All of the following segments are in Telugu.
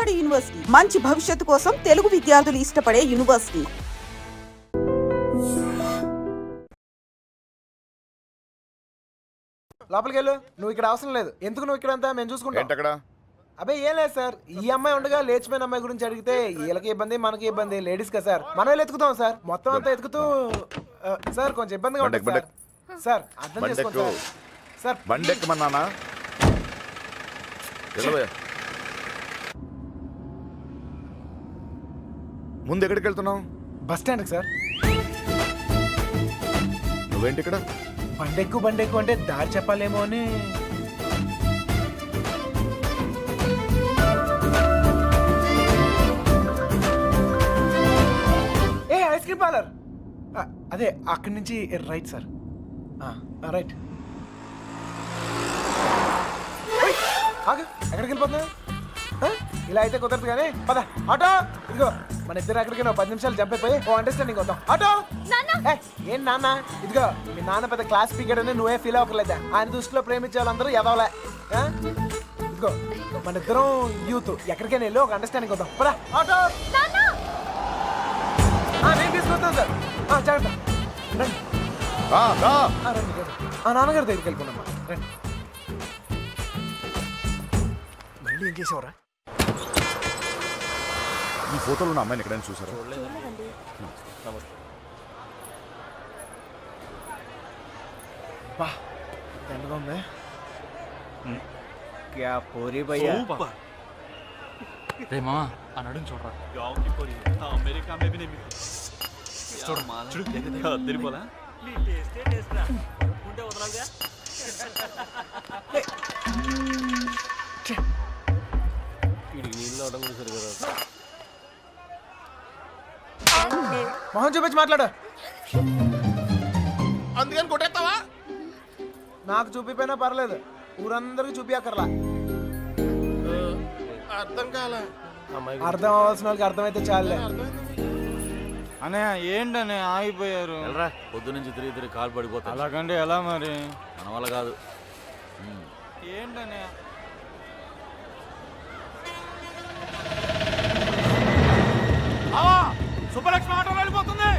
నాడు యూనివర్సిటీ మంచి భవిష్యత్తు కోసం తెలుగు విద్యార్థులు ఇష్టపడే యూనివర్సిటీ. లోపలికి వెళ్ళు. నువ్వు ఇక్కడ అవసరం లేదు. ఎందుకు నువ్వు ఇక్కడ అంతా మేము చూసుకుంటాం. అబ్బే ఏం లేదు సార్, ఈ అమ్మాయి ఉండగా లేచిపోయిన అమ్మాయి గురించి అడిగితే వీళ్ళకి ఇబ్బంది మనకి ఇబ్బంది, లేడీస్ కదా సార్, మనం ఎత్తుకుతాం సార్. మొత్తం అంతా ఎత్తుకుతూ సార్ కొంచెం ఇబ్బందిగా ఉంటుంది సార్. సార్ అర్థం చేసుకోండి సార్. సార్ బండి ఎక్కమన్నానా? ముందు ఎక్కడికి వెళ్తున్నావు? బస్ స్టాండ్కి సార్. నువ్వేంటి ఇక్కడ? బండెక్కు అంటే దారి చెప్పాలేమో అని. ఏ ఐస్ క్రీమ్ పార్లర్ అదే అక్కడి నుంచి రైట్ సార్. రైట్. ఎక్కడికి వెళ్ళిపోతున్నా? ఇలా అయితే కుదరదు కానీ పద. ఆటో ఇదిగో, మన ఇద్దరు ఎక్కడికి 10 నిమిషాలు జంప్ అయిపోయి ఓ అండర్స్టాండింగ్ అవుతాం. ఆటో ఏం నాన్న, ఇదిగో మీ నాన్న పెద్ద క్లాస్ స్పీకర్ అని నువ్వే ఫీల్ అవ్వట్లేదా? ఆయన దృష్టిలో ప్రేమించే వాళ్ళందరూ ఎదవలే. ఇదిగో మన ఇద్దరం యూత్, ఎక్కడికైనా వెళ్ళి ఒక అండర్స్టాండింగ్ అవుతాం. పద ఆటో. నేను తీసుకొస్తాను సార్. జాగ్రత్త రండి. నాన్నగారి దగ్గరికి వెళ్ళిపోయినమ్మా రండి. మళ్ళీ ఏం చేసావరా? ఈ ఫోటోలో ఉన్న అమ్మాయిని ఎక్కడైనా చూసారా? क्या पूरी भैया రే మామా అన్నాడు చూడరా. गांव की पूरी अमेरिका में भी नहीं मिलती. చూడు తిరిపోలా ఉంటే వదలాగా. మొహం చూపించి మాట్లాడు. అందుకని కొట్టేస్తావా? నాకు చూపిపోయినా పర్లేదు, ఊరందరికి చూపించక్కర్లా. అర్థం కాలే. అర్థం అవ్వాల్సిన వాళ్ళకి అర్థమైతే చాలే. అనే ఏంటనే ఆగిపోయారు? పొద్దు నుంచి తిరిగి కాలు పడిపోతా. అలాగంటే ఎలా మరి? మన వల్ల కాదు. ఏంటనే సుబ్బలక్ష్మి ఆటో వెళ్ళిపోతుంది.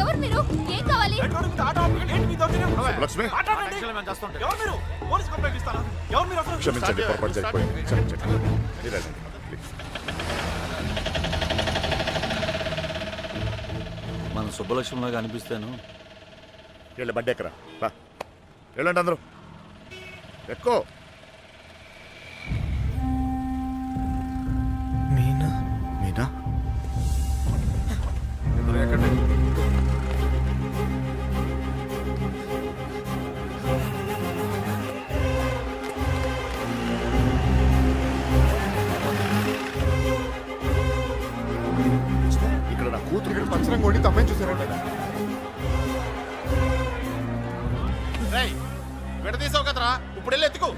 ఎవరు మీరు? ఏం కావాలి? క్షమించండి, పొరపాటు జరిగిపోయింది. క్షమించండి. మన సుబ్బలక్ష్మిలాగా అనిపిస్తాను. వీళ్ళ బండి ఎక్కరా? వెళ్ళండి అందరూ, ఎక్కువ. మీనా మీనా ఇక్కడ నా కూతురు ఇక్కడ పంచరం కొట్టి తమ్మని చూసారండి. విడదీసావు కదరా, ఇప్పుడు వెళ్ళి ఎత్తుకో.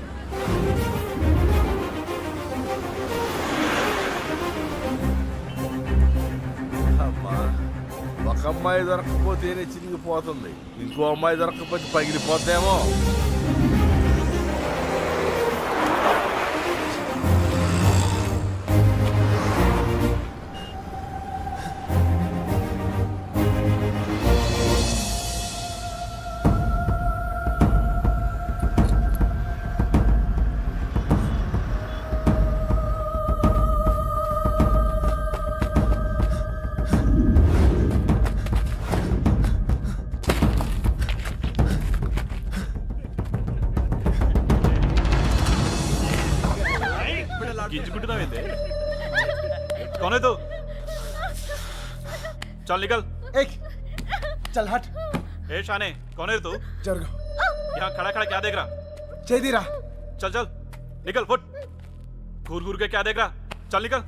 ఒక అమ్మాయి దొరకకపోతేనే చిరిగిపోతుంది, ఇంకో అమ్మాయి దొరకకపోతే పగిలిపోతేమో. गिंजुకుంటున్నావేంది? कौन है तू? चल निकल. चल हट. ए शाने, कौन है तू? जरगो. यहाँ खड़ा खड़ा क्या देख रहा? चेदीरा. चल चल निकल, फुट. घूर घूर के क्या देख रहा? चल निकल.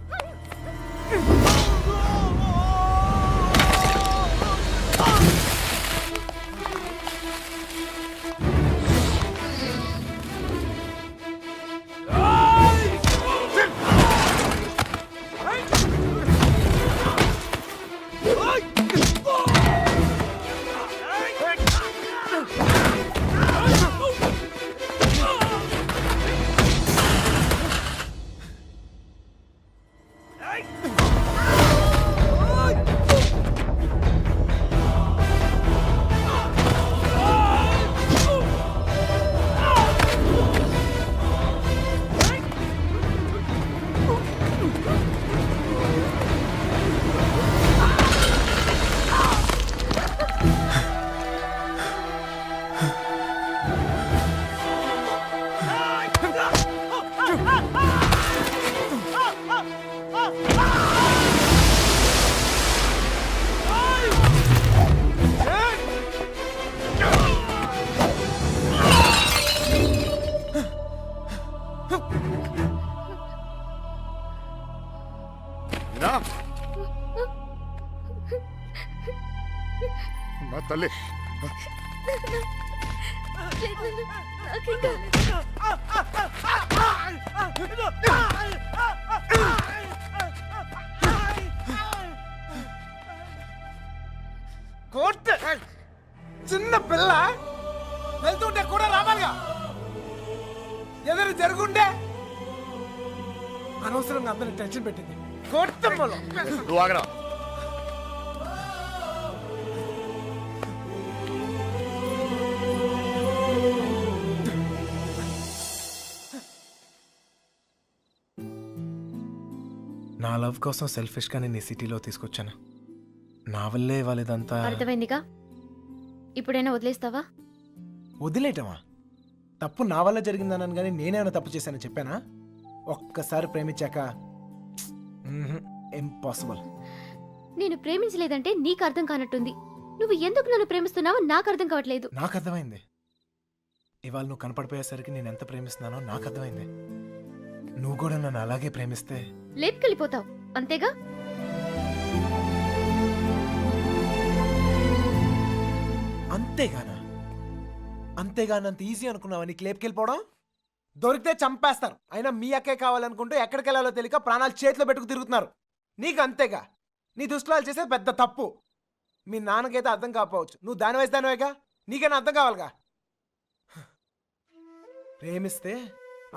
తల్లి లేదు నాన్న, నాకేం కాలేదు. కోర్ట్ చిన్న పిల్ల వెళ్తుంటే కూడా రావాలిగా. ఎదురు జరుగుండే అనవసరంగా అందరిని టెన్షన్ పెట్టింది. కోర్తమ్మలో నువ్వు ఆగరా. నా లవ్ కోసం సెల్ఫిష్గా నేను ఈ సిటీలో తీసుకొచ్చాను. నా వల్లే వాళ్ళదంతా అర్థమైందిగా. ఇప్పుడైనా వదిలేస్తావా? వదిలేయటమా? తప్పు నా వల్ల జరిగిందన్నాను కానీ నేనేమైనా తప్పు చేశానని చెప్పానా? ఒక్కసారి ప్రేమించాక ఇంపాసిబుల్. నేను ప్రేమించలేదంటే నీకు అర్థం కానట్టుంది. నువ్వు ఎందుకు నన్ను ప్రేమిస్తున్నావో నాకు అర్థం కావట్లేదు. నాకు అర్థమైంది. ఇవాళ నువ్వు కనపడిపోయేసరికి నేను ఎంత ప్రేమిస్తున్నానో నాకు అర్థమైంది. నువ్వు కూడా నన్ను అలాగే ప్రేమిస్తే లేపుకెళ్ళిపోతావు అంతేగా. అంతేగానా? అంతేగానంత ఈజీ అనుకున్నావా నీకు లేపుకెళ్ళిపోవడం? దొరికితే చంపేస్తారు. అయినా మీ అక్కే కావాలనుకుంటూ ఎక్కడికి వెళ్ళాలో తెలియక ప్రాణాలు చేతిలో పెట్టుకు తిరుగుతున్నారు. నీకు అంతేగా. నీ దుష్టులాలు చేసేది పెద్ద తప్పు. మీ నాన్నకైతే అర్థం కాకపోవచ్చు, నువ్వు దాని వయసు దానివేగా, నీకైనా అర్థం కావాలిగా. ప్రేమిస్తే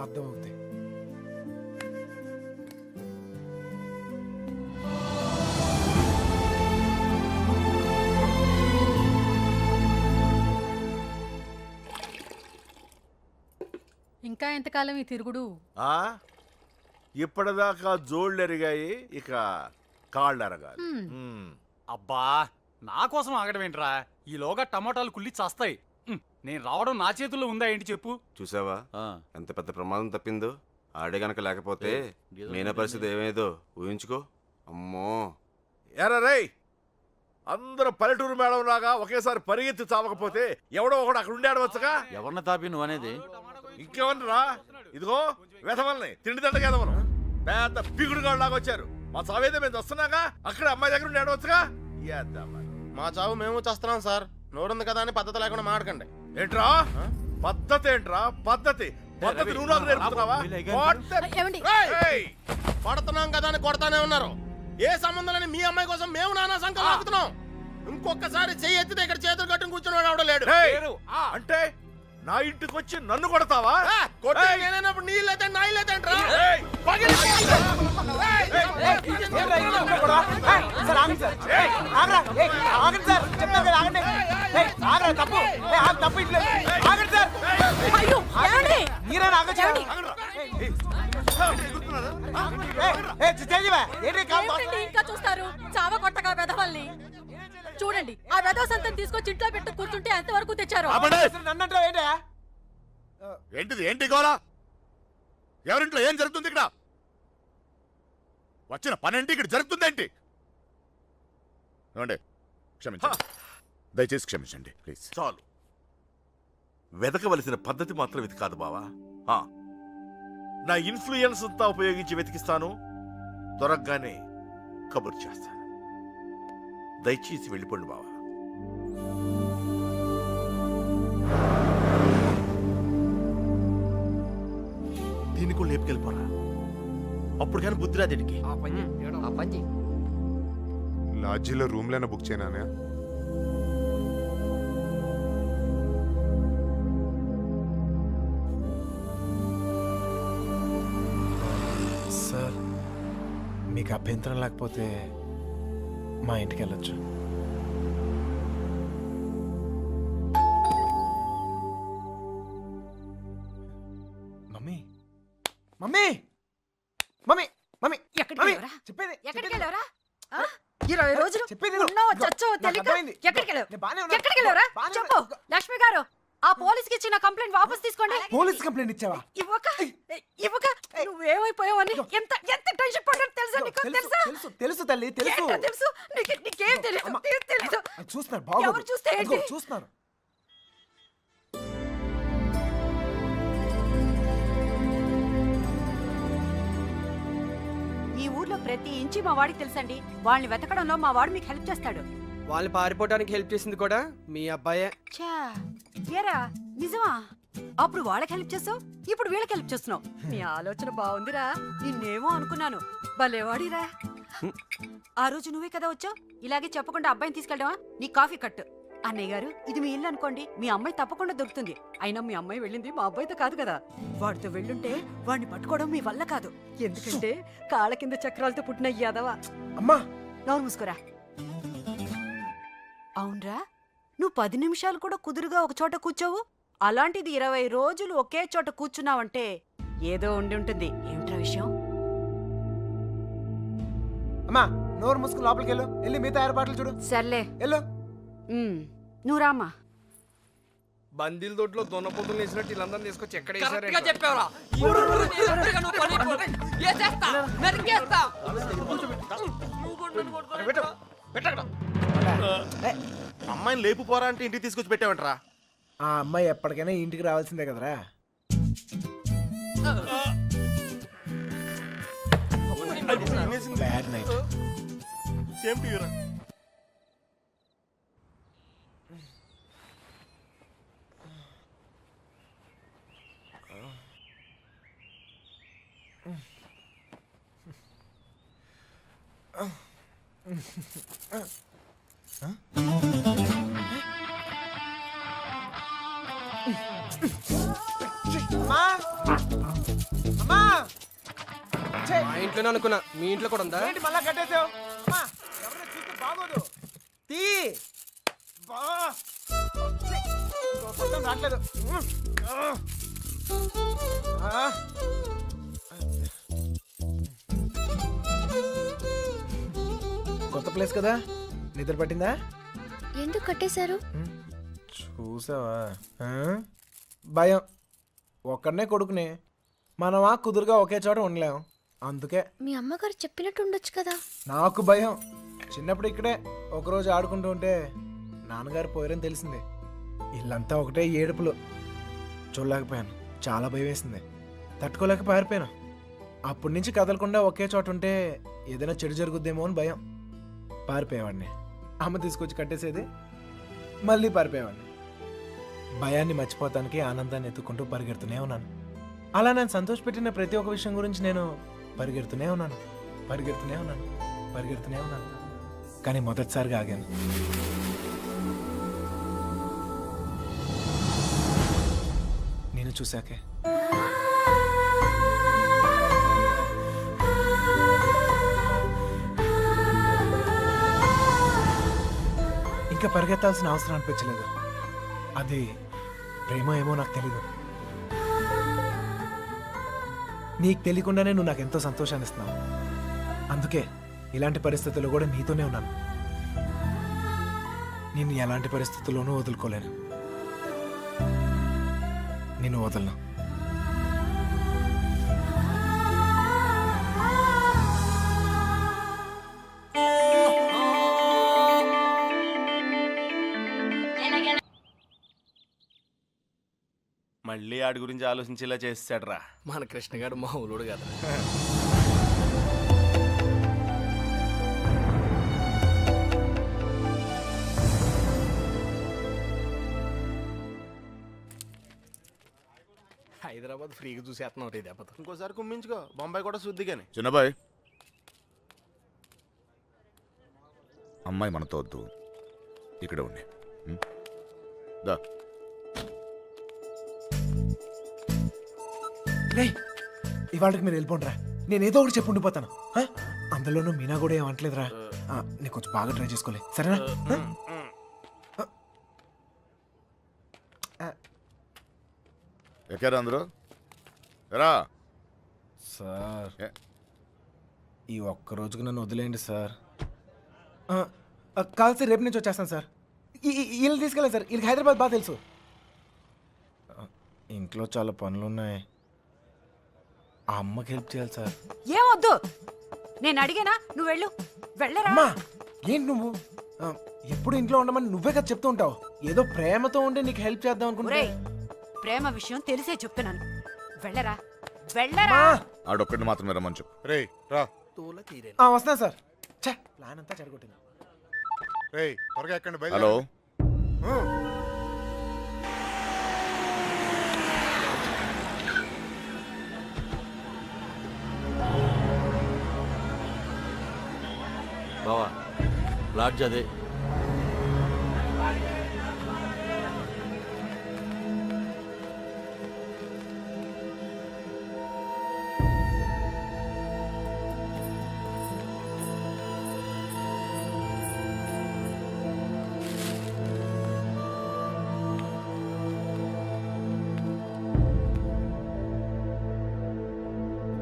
అర్థం అవుతాయి. ఇంకా ఎంతకాలం ఈ తిరుగుడు? ఇప్పటిదాకా జోళ్ళు ఎరిగాయి, ఇక కాళ్ళు ఎరగాలి. అబ్బా నా కోసం ఆగడం ఏంట్రా? ఈలోగా టమాటాలు కుళ్ళి చస్తాయి. నేను రావడం నా చేతుల్లో ఉందా ఏంటి చెప్పు? చూసావా ఎంత పెద్ద ప్రమాదం తప్పిందో. ఆడే గనక లేకపోతే మీనా పరిస్థితి ఏమేదో ఊహించుకో. అమ్మో ఎరా రేయ్, అందరూ పల్లెటూరు మేడం లాగా ఒకేసారి పరిగెత్తి చావకపోతే ఎవడో ఒకడు అక్కడ ఉండి ఆడవచ్చుగా. ఎవరిని తాపి నువ్వు అనేది? ఇంకేమన్నరా? ఇదిగో వెధవల్ని తిండి దండగా ఎదవను పెద్ద పిగుడుగాడు లాగా వచ్చారు. మా చావేదో మేము వస్తున్నాగా, అక్కడ అమ్మాయి దగ్గర ఉండి ఆడవచ్చుగా. మా చావు మేము చేస్తున్నాం సార్. నోరుంది కదా అని పద్ధతి లేకుండా మాడకండి. ఏంట్రా పద్ధతి? ఏంట్రా పద్ధతి? పద్ధతి నువ్వు నాకు నేర్పుతున్నావా? ఏమండి? ఏయ్! పడుతున్నాం కదా అని కొడతానే ఉన్నారు. ఏ సంబంధం లేని మీ అమ్మాయి కోసం మేము నానా సంఖ్యలు ఆగుతున్నాం. ఇంకొకసారి చెయ్యి ఎత్తితే ఇక్కడ చేతులు కట్టుకుని కూర్చుని ఆవిడ లేడు. ఏయ్! అంటే నా ఇంటికి వచ్చి నన్ను కొడతావా? కొట్టే నేనైనప్పుడు నీళ్ళైతే నా ఇల్లైతే అంటారా? ఏయ్! అయ్యో, ఏమండి? ఏమిటండి ఇంకా చూస్తారు? చావ కొట్టగా వెధవల్ని చూడండి. ఆ వెధవ సంతం తీసుకొచ్చి ఇంట్లో పెట్టు కూర్చుంటే ఎంతవరకు తెచ్చారు? ఏంటిది? ఏంటి గోలా? ఎవరింట్లో ఏం జరుగుతుంది ఇక్కడ? వచ్చిన పనేంటి ఇక్కడ జరుగుతుందేంటి? ఏమండి క్షమించండి, దయచేసి క్షమించండి ప్లీజ్. చాలు. వెతకవలసిన పద్ధతి మాత్రం ఇది కాదు బావా. నా ఇన్ఫ్లుయెన్స్ అంతా ఉపయోగించి వెతికిస్తాను. దొరకగానే కబుర్ చేస్తాను. దయచేసి వెళ్ళిపోండి బావా. దీన్ని కూడా లేపుకెళ్ళిపోరా. అప్పుడు కానీ బుద్ధి రాదు దీనికి. లాడ్జీలో రూమ్లైనా బుక్ చేయనా? సార్, మీకు అభ్యంతరం లేకపోతే మా ఇంటికి వెళ్ళొచ్చు. మమ్మీ మమ్మీ మమ్మీ మమ్మీ ఎక్కడికి మమ్మీ వెళ్ళావురా? చెప్పేది ఎక్కడికి వెళ్ళావరా? 20 రోజులు చెప్పేది ఉన్నావో చచ్చావో తెలియక ఎక్కడికి వెళ్ళావు? ఎక్కడికి వెళ్ళావురా? చెప్పు. లక్ష్మి గారు, ఆ పోలీస్కి ఇచ్చిన కంప్లైంట్ వాపస్ తీసుకోండి. పోలీస్ కంప్లైంట్ ఇచ్చావా? ఇవ్వక నువ్వేమైపోయావని ఎంత ఎంత టెన్షన్ పడ్డాను తెలుసా నీకు? తెలుసా? తెలుసు తెలుసు తల్లి తెలుసు. ఏంటో తెలుసు? నీకేం తెలియదు. తెలీదు. చూస్తున్నారు బాగోదు. ఎవరు చూస్తే ఏంటి? అదిగో చూస్తున్నారు. ఈ ఊర్లో ప్రతి ఇంచి మా వాడికి తెలుసండి. వాళ్ళని వెతకడంలో మా వాడు మీకు హెల్ప్ చేస్తాడు. వాళ్ళు పారిపోవడానికి హెల్ప్ చేసింది కూడా మీ అబ్బాయే. ఛా, ఏరా నిజమా? అప్పుడు వాళ్ళకి హెల్ప్ చేస్తావు, ఇప్పుడు వీళ్ళకి హెల్ప్ చేస్తున్నావు. నీ ఆలోచన బాగుందిరా. నిన్నేమో అనుకున్నాను, భలేవాడిరా. ఆ రోజు నువ్వే కదా వచ్చావు. ఇలాగే చెప్పకుండా అబ్బాయిని తీసుకెళ్ళావా? నీ కాఫీ కట్టు. అన్నయ్య గారు, ఇది మీ ఇల్లు అనుకోండి, మీ అమ్మాయి తప్పకుండా దొరుకుతుంది. అయినా మీ అమ్మాయి వెళ్ళింది మా అబ్బాయితో కాదు కదా. వాడితో వెళ్ళుంటే వాడిని పట్టుకోవడం మీ వల్ల కాదు. ఎందుకంటే కాళ్ళ కింద చక్రాలతో పుట్టిన యాదవా. అమ్మా నోరు మూసుకోరా. అవునరా, నువ్వు 10 నిమిషాలు కూడా కుదురుగా ఒక చోట కూర్చోవు. అలాంటిది 20 రోజులు ఒకే చోట కూర్చున్నావంటే ఏదో ఉండి ఉంటుంది. ఏమిట్రా విషయం? అమ్మా నోరు మూసుకుని లోపలికి వెళ్ళు. వెళ్ళి మిగతా ఏర్పాట్లు చూడు. సర్లే, వెళ్ళు. నువ్వు రామ్మా. బందీల దొడ్లో దొన్నపోతులు వేసినట్టు వీళ్ళందరినీ తీసుకొచ్చి ఎక్కడ కరెక్ట్గా చెప్పావురా. అమ్మాయిని లేపు పోరా అంటే ఇంటికి తీసుకొచ్చి పెట్టావంటరా. ఆ అమ్మాయి ఎప్పటికైనా ఇంటికి రావాల్సిందే కదరా. Bad night. సేమ్ టు యూరా. అమ్మా అమ్మా మా ఇంట్లోనే అనుకున్నా, మీ ఇంట్లో కూడా ఉందా? ఏంటి మళ్ళా కట్టేసావు? అమ్మా ఎవరైనా చూస్తే బాగోదు. తీ బా ఛీ, ఇంకో పట్టం రావట్లేదు. ఆ. కొత్త ప్లేస్ కదా, నిద్ర పట్టిందా? ఎందుకు కట్టేశారు? చూసావా? భయం. ఒక్కడనే కొడుకుని మనమా కుదురుగా ఒకే చోట ఉండలేం. అందుకే మీ అమ్మగారు చెప్పినట్టు ఉండొచ్చు కదా. నాకు భయం. చిన్నప్పుడు ఇక్కడే ఒకరోజు ఆడుకుంటూ ఉంటే నాన్నగారు పోయారని తెలిసింది. ఇల్లంతా ఒకటే ఏడుపులు. చూడలేకపోయాను. చాలా భయం వేసింది. తట్టుకోలేక పారిపోయాను. అప్పటి నుంచి కదలకుండా ఒకే చోట ఉంటే ఏదైనా చెడు జరుగుద్దేమో అని భయం. పారిపోయేవాడిని. అమ్మ తీసుకొచ్చి కట్టేసేది, మళ్ళీ పారిపోయేవాడిని. భయాన్ని మర్చిపోతానికి ఆనందాన్ని ఎత్తుకుంటూ పరిగెడుతూనే ఉన్నాను. అలా నేను సంతోషపెట్టిన ప్రతి ఒక్క విషయం గురించి నేను పరిగెడుతూనే ఉన్నాను. కానీ మొదటిసారిగా ఆగాను. నేను చూశాకే. ఇంకా పరిగెత్తాల్సిన అవసరం అనిపించలేదు. అది ప్రేమ ఏమో నాకు తెలీదు. నీకు తెలియకుండానే నువ్వు నాకు ఎంతో సంతోషాన్ని ఇస్తున్నావు. అందుకే ఇలాంటి పరిస్థితుల్లో కూడా నీతోనే ఉన్నాను. నిన్ను ఎలాంటి పరిస్థితుల్లోనూ వదులుకోలేను. నిన్ను వదలను. మళ్ళీ ఆడి గురించి ఆలోచించేలా చేస్తాడ్రా మన కృష్ణ గారు మామూలుడు కదా. హైదరాబాద్ ఫ్రీగా చూసేస్తున్నావు రే దెబ్బతో. ఇంకోసారి కుమ్మించుకో, బొంబాయి కూడా శుద్ధి కానీ. చిన్నబాయ్, అమ్మాయి మనతో వద్దు, ఇక్కడ ఉండే. దా. ఇవాళకి మీరు వెళ్ళిపోండిరా. నేను ఏదో ఒకటి చెప్పి ఉండిపోతాను. అందులోనూ మీనా కూడా ఏమంటలేదురా. నేను కొంచెం బాగా ట్రై చేసుకోలే, సరేనా? ఎక్కారా అందరూ? రా సార్, ఈ ఒక్క రోజుకు నన్ను వదిలేయండి సార్. కాదు సార్, రేపు నుంచి వచ్చేస్తాను సార్. వీళ్ళు తీసుకెళ్ళాను సార్. వీళ్ళకి హైదరాబాద్ బాగా తెలుసు. ఇంట్లో చాలా పనులు ఉన్నాయి. ఆ అమ్మకి హెల్ప్ చేయాలి సార్. ఏమొద్దు, నేను అడిగానా? నువ్వు వెళ్ళు. వెళ్ళరా. అమ్మా ఏంటి నువ్వు ఎప్పుడు ఇంట్లో ఉండమని నువ్వే కదా చెప్తూ ఉంటావు. ఏదో ప్రేమతో ఉంటే నీకు హెల్ప్ చేద్దాం అనుకుంటే. ప్రేమ విషయం తెలిసే చెప్తున్నాను. వెళ్ళరా, వెళ్ళరా. ఆడొక్కడిని మాత్రమే రమ్మని చెప్పు. రే రా. తోల తీరే. వస్తున్నా సార్. ప్లాన్ అంతా చెడగొట్టింది. త్వరగా ఎక్కండి హలో బావా లాడ్జ్ అదే.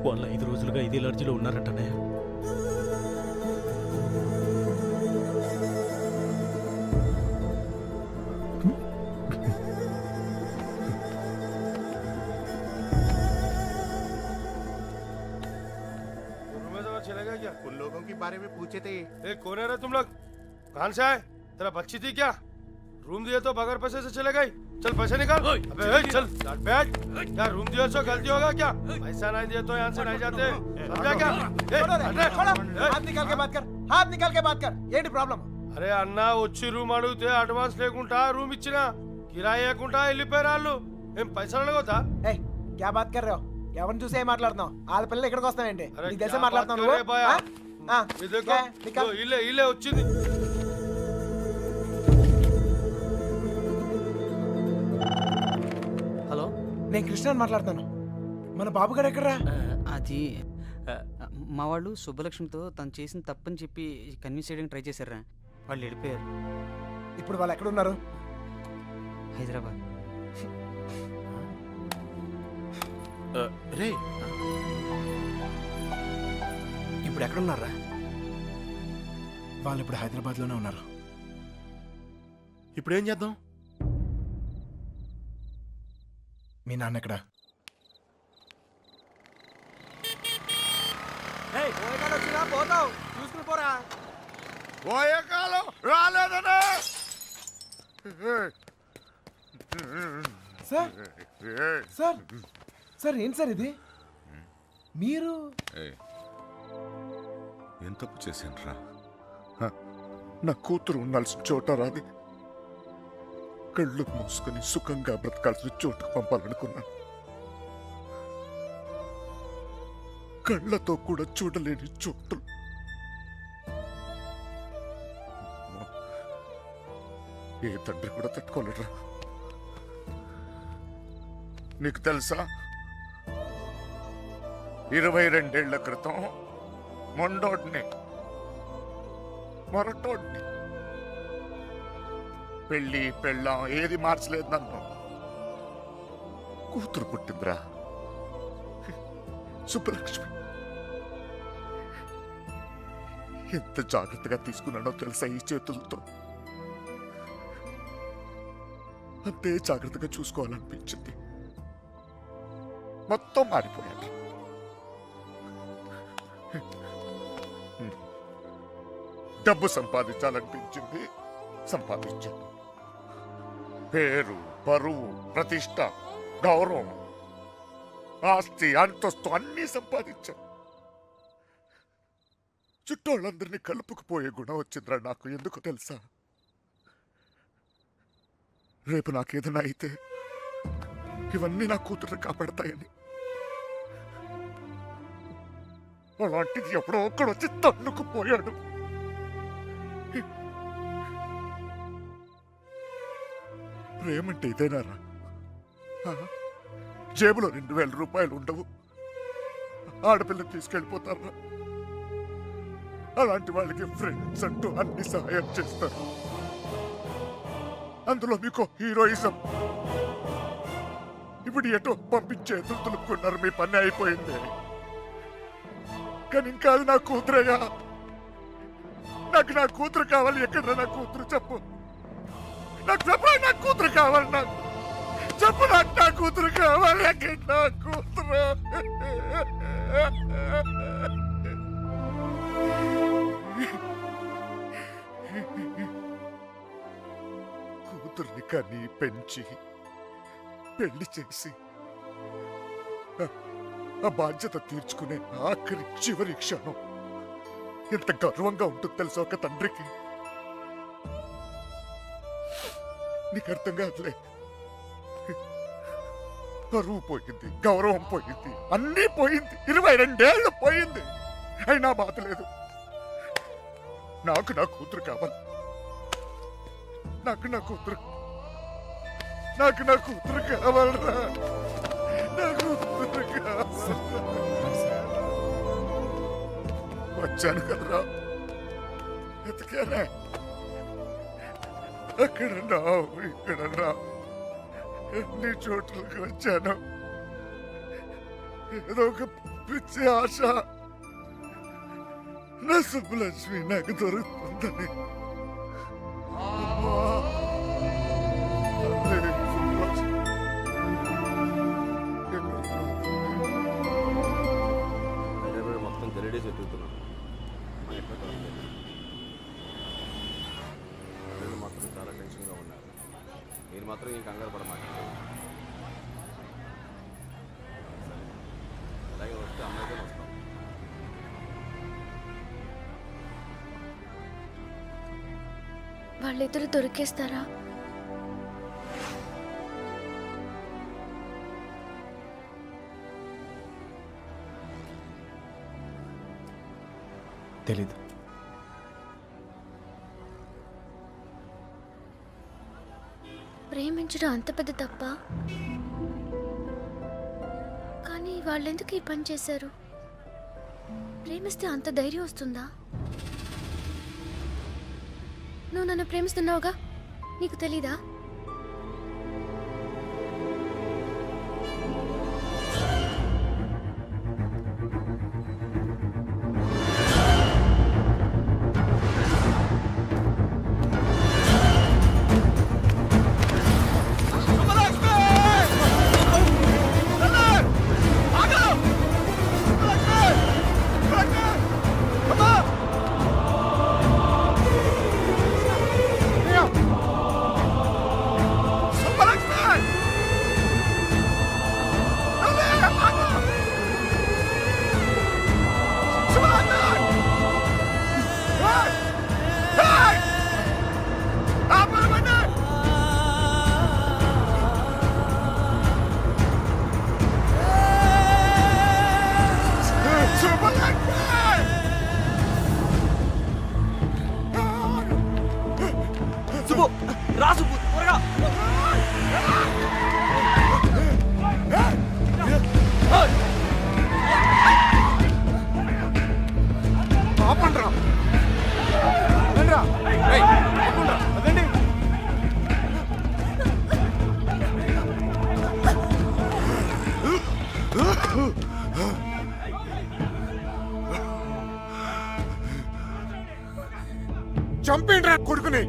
వాళ్ళు 5 రోజులుగా ఇదే లాడ్జిలో ఉన్నారంటనే. चलेगा क्या? उन लोगों के बारे में पूछे थे। कौन है रे तुम लोग? कहाँ से आए? तेरा बच्ची थी क्या? रूम दिए तो बगैर पैसे से चले गई? चल पैसे निकाल। अबे ए, चल बैठ। क्या रूम दिए तो गलती होगा क्या? पैसा नहीं दिए तो यहाँ से नहीं जाते। समझा क्या? हाथ निकाल के बात कर, हाथ निकाल के बात कर. ఏంటి ప్రాబ్లం? అరే అన్న వచ్చి రూమ్ అడిగితే అడ్వాన్స్ లేకుండా రూమ్ ఇచ్చినా కిరాయి లేకుండా వెళ్ళిపోయారు వాళ్ళు. ఏం పైసలు అడగొద్దా? ఏయ్ क्या बात कर रहे हो? ఎవరిని చూసి ఏం మాట్లాడుతున్నావు? వాళ్ళ పిల్లలు ఇక్కడికి వస్తావేంటి? అరే నీకు తెలిసే क्या మాట్లాడుతున్నావు बात कर रहे నువ్వు? भैया? ఆ? ये देखो क्या है? निकाल. ఇల్లే ఇల్లే వచ్చింది. హలో, నేను కృష్ణ మాట్లాడుతాను. మన బాబు గారు ఎక్కడరా? అది మా వాళ్ళు సుబ్బలక్ష్మితో తను చేసిన తప్పని చెప్పి కన్విన్స్ చేయడానికి ట్రై చేశారా. వాళ్ళు వెళ్ళిపోయారు. ఇప్పుడు వాళ్ళు ఎక్కడ ఉన్నారు? హైదరాబాద్. రే ఇప్పుడు ఎక్కడ ఉన్నారా? వాళ్ళు ఇప్పుడు హైదరాబాద్ లోనే ఉన్నారు. ఇప్పుడు ఏం చేద్దాం? మీ నాన్న ఎక్కడ? పోతావు చూసుకుని పోరా. పోయే కాలం రాలేదనే. సార్ సార్ సార్ ఏంటి సార్ ఇది? మీరు ఏం తప్పు చేశానురా? నా కూతురు ఉండాల్సిన చోట రాది. కళ్ళు మూసుకొని సుఖంగా బ్రతకాల్సిన చోటుకు పంపాలనుకున్నాను. కళ్ళతో కూడా చూడలేని చోటు. ఏ తండ్రి కూడా తట్టుకోలేడురా. నీకు తెలుసా, 22 ఏళ్ల క్రితం మొండోడ్ని మొరటోడ్ని పెళ్ళి పెళ్ళాం ఏది మార్చలేదు నన్ను. కూతురు పుట్టిందిరా, సుబ్బలక్ష్మి. ఎంత జాగ్రత్తగా తీసుకున్నానో తెలుసా ఈ చేతులతో. అంతే జాగ్రత్తగా చూసుకోవాలనిపించింది. మొత్తం మారిపోయాడు. డబ్బు సంపాదించాలనిపించింది, సంపాదించాను. పేరు, బరువు, ప్రతిష్ట, గౌరవం, ఆస్తి, అంతస్తు అన్నీ సంపాదించాను. చుట్టోళ్ళందరినీ కలుపుకుపోయే గుణం వచ్చిందిరా నాకు. ఎందుకు తెలుసా? రేపు నాకేదైనా అయితే ఇవన్నీ నా కూతురు కాపాడతాయని. అలాంటిది ఎప్పుడో ఒక్కడొచ్చి తన్నుకుపోయాడు. ప్రేమంటే ఇదేనారా? జేబులో 2000 రూపాయలు ఉండవు, ఆడపిల్లని తీసుకెళ్ళిపోతారా? అలాంటి వాళ్ళకి ఫ్రెండ్స్ అంటూ అన్ని సహాయం చేస్తారు. అందులో మీకు హీరోయిజం. ఇప్పుడు ఎటో పంపించే దులుపుకున్నారు. మీ పని అయిపోయింది. కానీ ఇంకా అది నా కూతురేగా. నాకు నా కూతురు కావాలి. ఎక్కడ నా కూతురు? చెప్పు నాకు. చెప్పు నా కూతురు కావాలి. నాకు చెప్పు. నాకు నా కూతురు కావాలి. ఎక్కడ నా కూతురు? కూతుర్ని కని పెంచి పెళ్లి చేసి ఆ బాధ్యత తీర్చుకునే ఆఖరి చివరి క్షణం ఎంత గర్వంగా ఉంటుంది తెలుసా ఒక తండ్రికి. నీకు అర్థం కాదులే. పరువు పోయింది, గౌరవం పోయింది, అన్నీ పోయింది. 22 ఏళ్ళు పోయింది. అయినా బాధ లేదు. నాకు నా కూతురు కావాలి. నాకు నా కూతురు కావాలరా. నా కూతురు కావాలి. వచ్చాను కదరా, ఎతికారా, అక్కడన్నా ఇక్కడన్నా ఎన్ని చోట్లకి వచ్చాను. ఏదో ఒక పిచ్చి ఆశ, నా సుబ్బలక్ష్మి నాకు దొరుకుతుందని. అమ్మా, అదే సుబ్బలక్ష్మి. మొత్తం గరిడే చెట్టుతున్నాను. పిల్లలు మాత్రం చాలా టెన్షన్గా ఉన్నారు. మీరు మాత్రం ఏం కంగారు పడమాకండి. అలాగే వస్తే అమ్మాయితో వస్తాం. వాళ్ళిద్దరు దొరికేస్తారా? తెలీదు. ప్రేమించడం అంత పెద్ద తప్ప? కానీ వాళ్ళెందుకు ఈ పని చేశారు? ప్రేమిస్తే అంత ధైర్యం వస్తుందా? నువ్వు నన్ను ప్రేమిస్తున్నావుగా, నీకు తెలీదా? చంపేంట్రా కొడుకుని.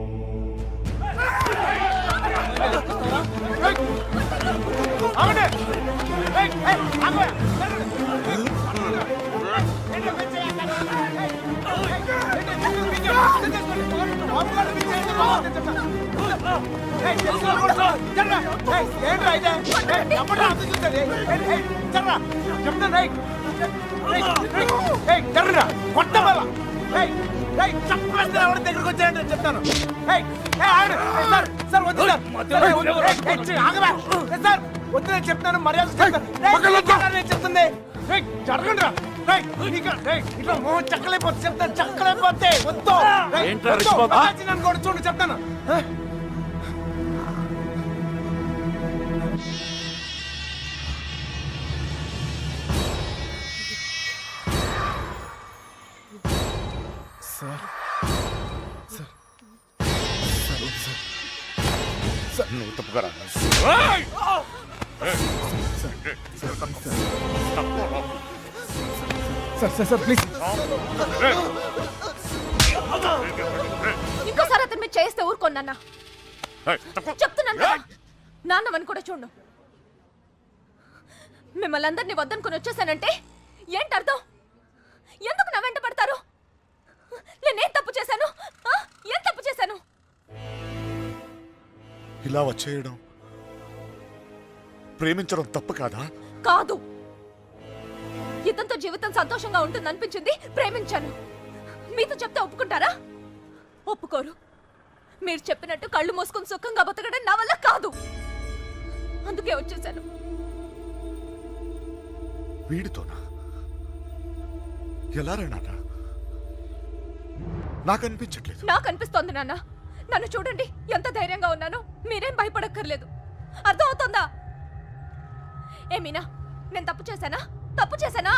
దగ్గరకు వచ్చాయంటే చెప్తాను. సార్ వద్దు చెప్తాను, మర్యాద చెప్తుంది. జరగండి రా. ఇట్లా మోహన్ చక్కలైపోతే చెప్తాను, చక్కలైపోతే వద్దు. నన్ను కూడా చూడు చెప్తాను. నువ్వు తప్పుగా సార్ ప్లీజ్. ఇంకోసారి అతను మీరు చేస్తే ఊరుకోన్నా, చెప్తున్నాను కదా. నాన్నవని కూడా చూడు. మిమ్మల్ని అందరినీ వద్దనుకుని వచ్చేసానంటే ఏంటి అర్థం? ఎందుకు నా వెంట పడతారు? నేనేం తప్పు చేశాను? ఏం తప్పు చేశాను? ఇలా వచ్చేయడం, ప్రేమించడం తప్పు కాదా? కాదు. ఇతనితో జీవితం సంతోషంగా ఉంటుందనిపించింది, ప్రేమించాను. మీతో చెప్తే ఒప్పుకుంటారా? ఒప్పుకోరు. మీరు చెప్పినట్టు కళ్ళు మూసుకుని సుఖంగా బతకడం నా వల్ల కాదు. అందుకే వచ్చేసాను. వీడితోనా? ఎలా రా నాన్న? నాకు అనిపించట్లేదు. నాకు అనిపిస్తోంది నాన్న. నన్ను చూడండి, ఎంత ధైర్యంగా ఉన్నానో. మీరేం భయపడక్కర్లేదు. అర్థం అవుతుందా? ఏమీనా, నేను తప్పు చేశానా? తప్పు చేశానా?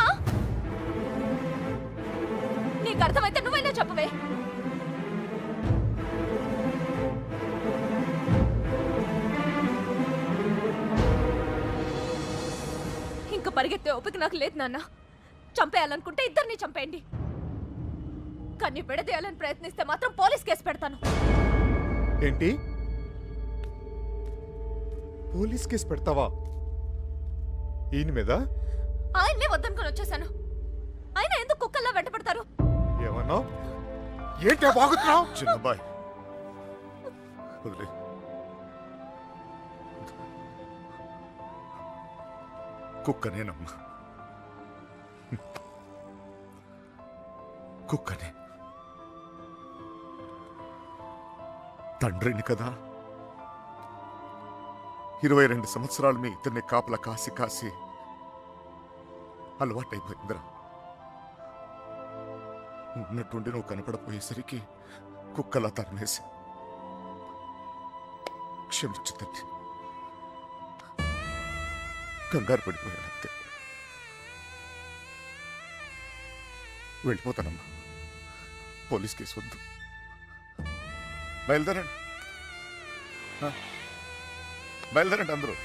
నీకు అర్థమైతే నువ్వైనా చెప్పవే. ఇంక పరిగెత్తే ఓపిక నాకు లేదు నాన్న. చంపేయాలనుకుంటే ఇద్దరిని చంపేయండి. కానీ విడదీయాలని ప్రయత్నిస్తే మాత్రం పోలీస్ కేసు పెడతాను. ఏంటి? పోలీస్ కేసు పెడతావా? ఈయన మీద? ఆయన్నే వద్దనుకుని వచ్చేసాను. ఆయన ఎందుకు కుక్కల్లా వెంట పడతారు? ఏమన్నావు? ఏంటి బాగుతున్నావు? చిన్నబాయ్ వదిలే. కుక్కనేనమ్మా, కుక్కనే. తండ్రిని కదా, 22 సంవత్సరాలు మీ ఇద్దరిని కాపలా కాసి కాసి అలవాటైపోయిందిరా. ఉన్నట్టుండి నువ్వు కనపడపోయేసరికి కుక్కలా తరిమేసి. క్షమించు తండ్రి, కంగారు పడిపోయానంతే. వెళ్ళిపోతానమ్మా. పోలీస్ కేసు వద్దు. బయలుదేరండి, బయలుదేరండి అందరూ.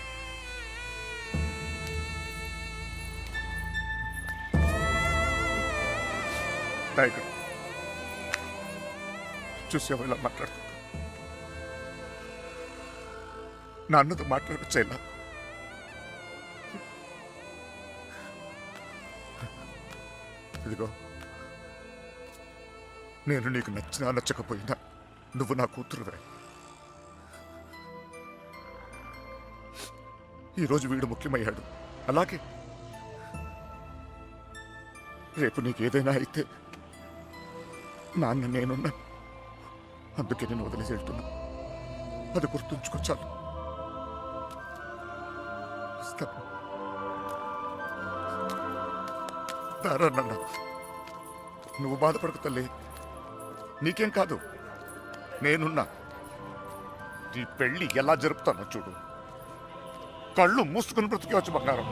నాయకుడు చూసావు ఇలా మాట్లాడుతుంది. నాన్నతో మాట్లాడొచ్చా ఇలా? ఇదిగో, నేను నీకు నచ్చినా నచ్చకపోయినా నువ్వు నా కూతురువే. ఈరోజు వీడు ముఖ్యమయ్యాడు, అలాగే రేపు నీకేదైనా అయితే నాన్న నేనున్నా. అందుకే నేను వదిలేసి వెళ్తున్నా. అది గుర్తుంచుకో చాలు. దారా నాన్న, నువ్వు బాధపడకు తల్లి. నీకేం కాదు, నేనున్నా. నీ పెళ్లి ఎలా జరుపుతానో చూడు. కళ్ళు మూసుకుని బ్రతికే వచ్చి బంగారం.